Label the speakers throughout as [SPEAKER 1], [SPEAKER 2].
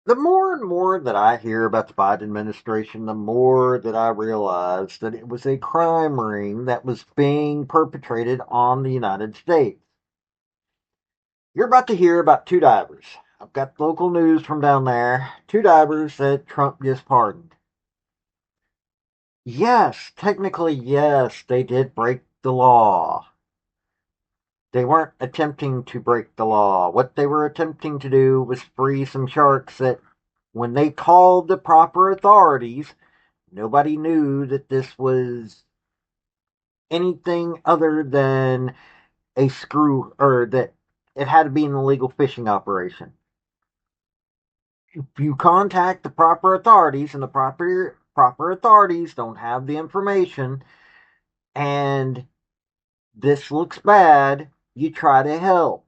[SPEAKER 1] The more and more that I hear about the Biden administration, the more that I realize that it was a crime ring that was being perpetrated on the United States. You're about to hear about two divers. I've got local news from down there. Two divers that Trump just pardoned. Yes, technically, yes, they did break the law. They weren't attempting to break the law. What they were attempting to do was free some sharks that, when they called the proper authorities, nobody knew that this was anything other than a screw, or that it had to be an illegal fishing operation. If you contact the proper authorities and the proper authorities don't have the information and this looks bad, you try to help.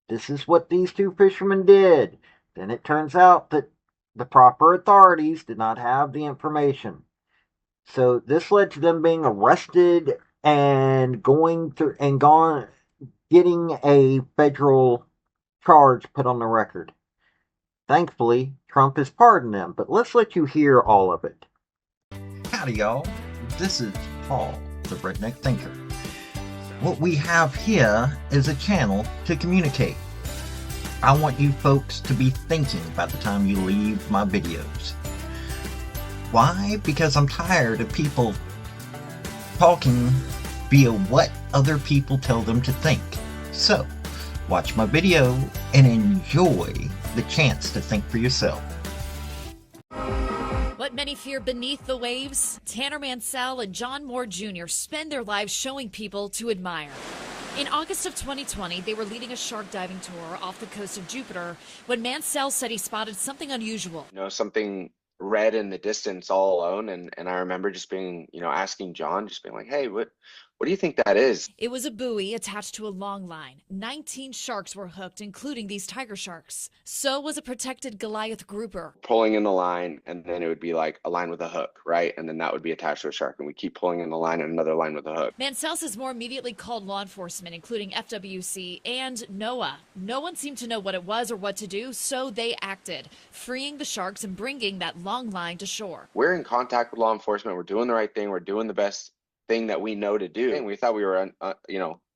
[SPEAKER 1] This is what these two fishermen did. Then it turns out that the proper authorities did not have the information. So this led to them being arrested and going through and gone getting a federal charge put on the record. Thankfully, Trump has pardoned them, but let's let you hear all of it.
[SPEAKER 2] Howdy, y'all. This is Paul, the Redneck Thinker. What we have here is a channel to communicate. I want you folks to be thinking by the time you leave my videos. Why? Because I'm tired of people talking via what other people tell them to think. So, watch my video and enjoy the chance to think for yourself.
[SPEAKER 3] What many fear beneath the waves, Tanner Mansell and John Moore Jr. spend their lives showing people to admire. In August of 2020, they were leading a shark diving tour off the coast of Jupiter when Mansell said he spotted something unusual.
[SPEAKER 4] Something red in the distance all alone. And I remember just being, asking John, just being like, hey, what do you think that is?
[SPEAKER 3] It was a buoy attached to a long line. 19 sharks were hooked, including these tiger sharks. So was a protected Goliath grouper.
[SPEAKER 4] Pulling in the line, and then it would be like a line with a hook, right? And then that would be attached to a shark, and we keep pulling in the line and another line with a hook.
[SPEAKER 3] Mansell says Moore immediately called law enforcement, including FWC and NOAA. No one seemed to know what it was or what to do, so they acted, freeing the sharks and bringing that long line to shore.
[SPEAKER 4] We're in contact with law enforcement. We're doing the right thing. We're doing the best thing that we know to do. And we thought we were,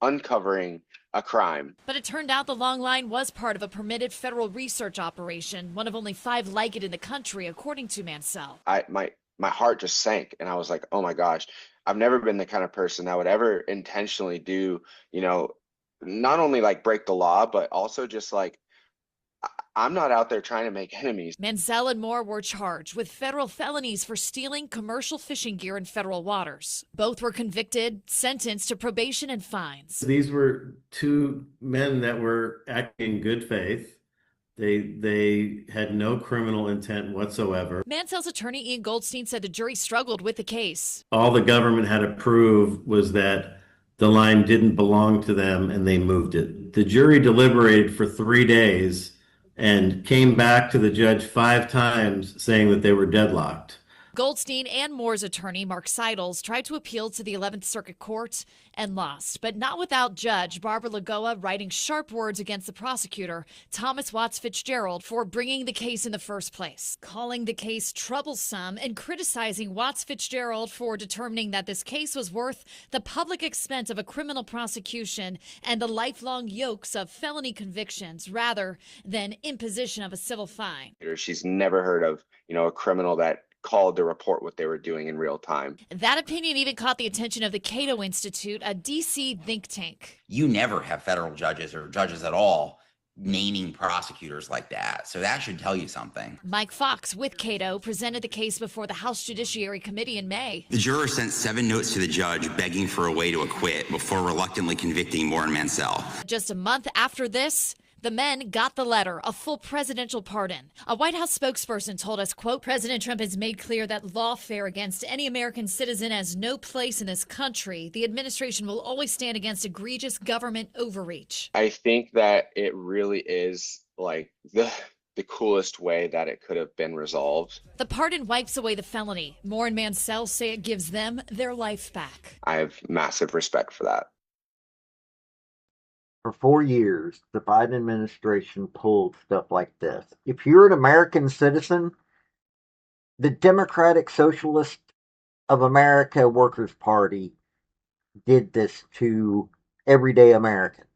[SPEAKER 4] uncovering a crime.
[SPEAKER 3] But it turned out the long line was part of a permitted federal research operation, one of only 5 like it in the country, according to Mansell.
[SPEAKER 4] My heart just sank, and I was like, oh my gosh, I've never been the kind of person that would ever intentionally do, not only like break the law, but also just like, I'm not out there trying to make enemies.
[SPEAKER 3] Mansell and Moore were charged with federal felonies for stealing commercial fishing gear in federal waters. Both were convicted, sentenced to probation and fines.
[SPEAKER 5] These were two men that were acting in good faith. They had no criminal intent whatsoever.
[SPEAKER 3] Mansell's attorney Ian Goldstein said the jury struggled with the case.
[SPEAKER 5] All the government had to prove was that the line didn't belong to them and they moved it. The jury deliberated for 3 days and came back to the judge 5 times saying that they were deadlocked.
[SPEAKER 3] Goldstein and Moore's attorney, Mark Seidels, tried to appeal to the 11th Circuit Court and lost, but not without Judge Barbara Lagoa writing sharp words against the prosecutor, Thomas Watts Fitzgerald, for bringing the case in the first place, calling the case troublesome and criticizing Watts Fitzgerald for determining that this case was worth the public expense of a criminal prosecution and the lifelong yokes of felony convictions rather than imposition of a civil fine.
[SPEAKER 4] She's never heard of, a criminal that called to report what they were doing in real time.
[SPEAKER 3] That opinion even caught the attention of the Cato Institute, a D.C. think tank.
[SPEAKER 6] You never have federal judges or judges at all naming prosecutors like that. So that should tell you something.
[SPEAKER 3] Mike Fox with Cato presented the case before the House Judiciary Committee in May.
[SPEAKER 6] The juror sent 7 notes to the judge begging for a way to acquit before reluctantly convicting Moore and Mansell.
[SPEAKER 3] Just a month after this, the men got the letter, a full presidential pardon. A White House spokesperson told us, quote, President Trump has made clear that lawfare against any American citizen has no place in this country. The administration will always stand against egregious government overreach.
[SPEAKER 4] I think that it really is like the coolest way that it could have been resolved.
[SPEAKER 3] The pardon wipes away the felony. Moore and Mansell say it gives them their life back.
[SPEAKER 4] I have massive respect for that.
[SPEAKER 1] For 4 years, the Biden administration pulled stuff like this. If you're an American citizen, the Democratic Socialist of America Workers' Party did this to everyday Americans.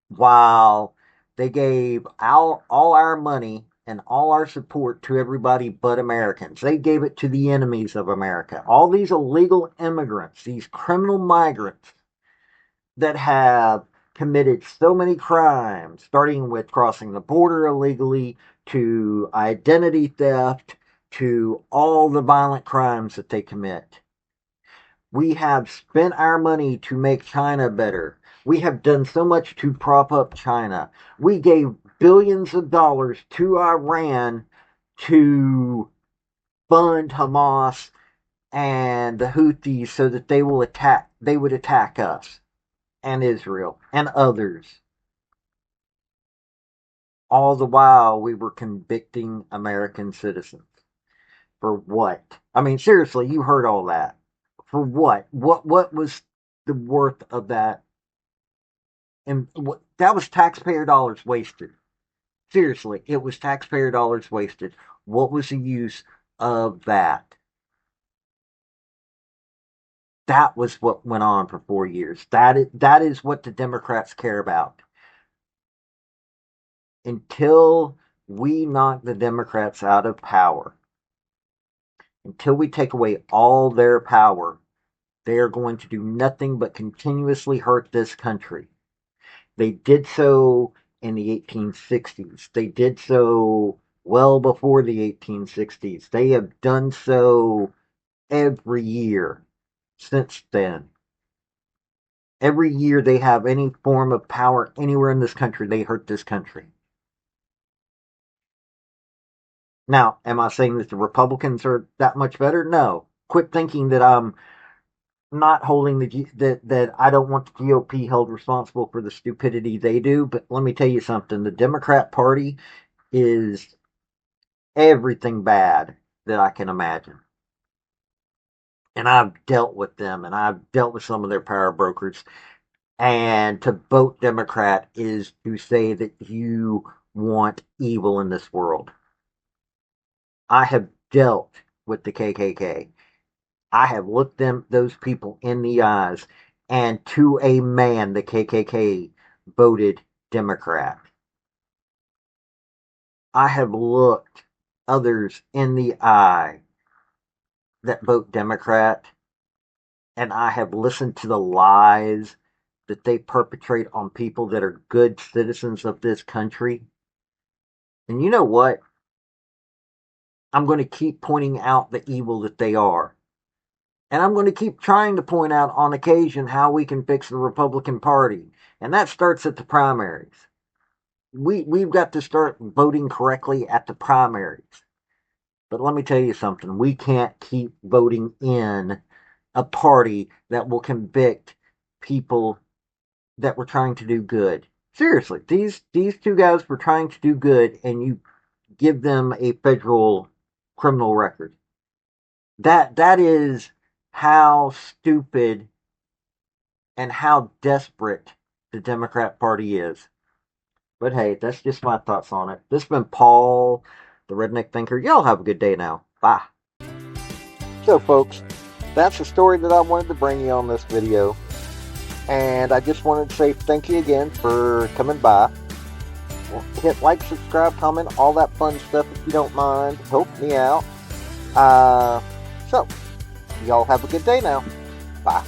[SPEAKER 1] While they gave all our money and all our support to everybody but Americans, they gave it to the enemies of America. All these illegal immigrants, these criminal migrants that have committed so many crimes, starting with crossing the border illegally, to identity theft, to all the violent crimes that they commit. We have spent our money to make China better. We have done so much to prop up China. We gave billions of dollars to Iran to fund Hamas and the Houthis so that they would attack us and Israel and others. All the while we were convicting American citizens. For what? I mean, seriously, you heard all that. For what? What was the worth of that? And that was taxpayer dollars wasted. Seriously, it was taxpayer dollars wasted. What was the use of that? That was what went on for 4 years. That is what the Democrats care about. Until we knock the Democrats out of power, until we take away all their power, they are going to do nothing but continuously hurt this country. They did so in the 1860s. They did so well before the 1860s. They have done so every year since then. Every year they have any form of power anywhere in this country, they hurt this country. Now, am I saying that the Republicans are that much better? No. Quit thinking that I'm not holding that I don't want the GOP held responsible for the stupidity they do. But let me tell you something: the Democrat Party is everything bad that I can imagine, and I've dealt with them, and I've dealt with some of their power brokers. And to vote Democrat is to say that you want evil in this world. I have dealt with the KKK. I have looked those people in the eyes, and to a man, the KKK voted Democrat. I have looked others in the eye that vote Democrat, and I have listened to the lies that they perpetrate on people that are good citizens of this country. And you know what? I'm going to keep pointing out the evil that they are. And I'm going to keep trying to point out on occasion how we can fix the Republican Party. And that starts at the primaries. We've got to start voting correctly at the primaries. But let me tell you something. We can't keep voting in a party that will convict people that were trying to do good. Seriously, these two guys were trying to do good, and you give them a federal criminal record. That is how stupid and how desperate the Democrat Party is. But hey, that's just my thoughts on it. This has been Paul, the Redneck Thinker. Y'all have a good day now. Bye. So, folks, that's the story that I wanted to bring you on this video. And I just wanted to say thank you again for coming by. Hit like, subscribe, comment, all that fun stuff if you don't mind. Help me out. So, y'all have a good day now. Bye.